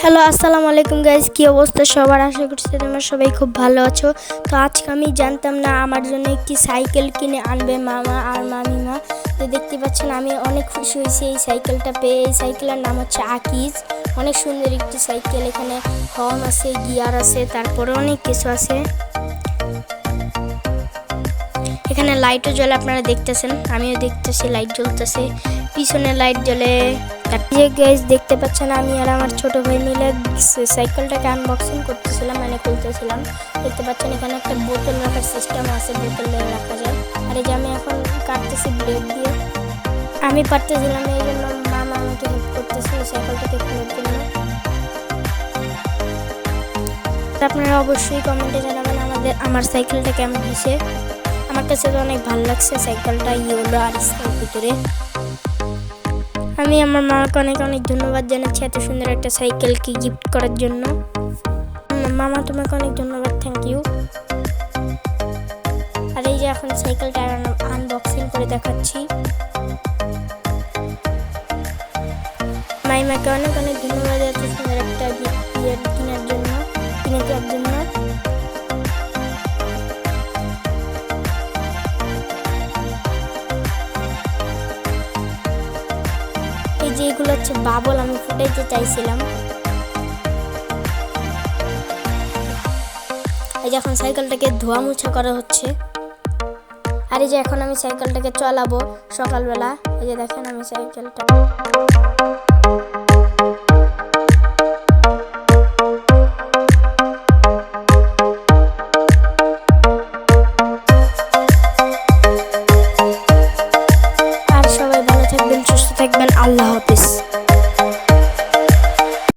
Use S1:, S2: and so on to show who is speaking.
S1: Hello, আসসালামু আলাইকুম guys. কি অবস্থা সবার? আশা করছি তোমরা সবাই খুব ভালো আছো। তো আজকে আমি জানতাম না আমার জন্য একটি সাইকেল কিনে আনবে মামা আর মামিমা। তো দেখতে পাচ্ছেন আমি অনেক খুশি হয়েছি এই সাইকেলটা পেয়ে। এই সাইকেলের নাম হচ্ছে আকিজ। অনেক সুন্দর একটি সাইকেল। এখানে হর্ন আছে, গিয়ার আছে, তারপরে অনেক কিছু আছে। এখানে লাইটও জ্বলে, আপনারা দেখতেছেন, আমিও দেখতেছি লাইট জ্বলতেছে, পিছনে লাইট জ্বলে। গাইস দেখতে পাচ্ছেন আমি আর আমার ছোট ভাই মিলে সাইকেলটাকে আনবক্সিং করতেছিলাম, মানে খুলতেছিলাম। দেখতে পাচ্ছেন এখানে একটা বোতল রাখার সিস্টেম আছে, বোতলে রাখা যায়। আর এই যে আমি এখন কাটতেছি ব্লেড দিয়ে। আমি পারতেছিলাম, এই জন্য মামা আমাকে হেল্প করতেছিল সাইকেলটাকে খোলার জন্য। আপনারা অবশ্যই কমেন্টে জানাবেন আমার সাইকেলটা কেমন হয়েছে। আমার কাছে তো অনেক ভালো লাগছে সাইকেলটা, ইয়েলো আর স্কাইর ভিতরে। আমি আমার মামাকে অনেক অনেক ধন্যবাদ জানাচ্ছি এত সুন্দর একটা সাইকেলকে গিফট করার জন্য। মামা, তোমাকে অনেক ধন্যবাদ, থ্যাংক ইউ। আর এই যে এখন সাইকেলটা আনবক্সিং করে দেখাচ্ছি। মাইমাকে অনেক অনেক ধন্যবাদ এত সুন্দর একটা গিফট কেনার জন্য, কিনে দেওয়ার জন্য। এই যে এগুলো হচ্ছে বাবল, আমি ফুটাইতে চাইছিলাম। এই যে এখন সাইকেলটাকে ধোয়া মোছা করা হচ্ছে। আর এই যে এখন আমি সাইকেলটাকে চালাবো সকালবেলা। এই যে দেখেন আমি সাইকেলটা আর সবাই ভালো থাকবেন, সুস্থ থাকবেন, আল্লাহ হাফেজ।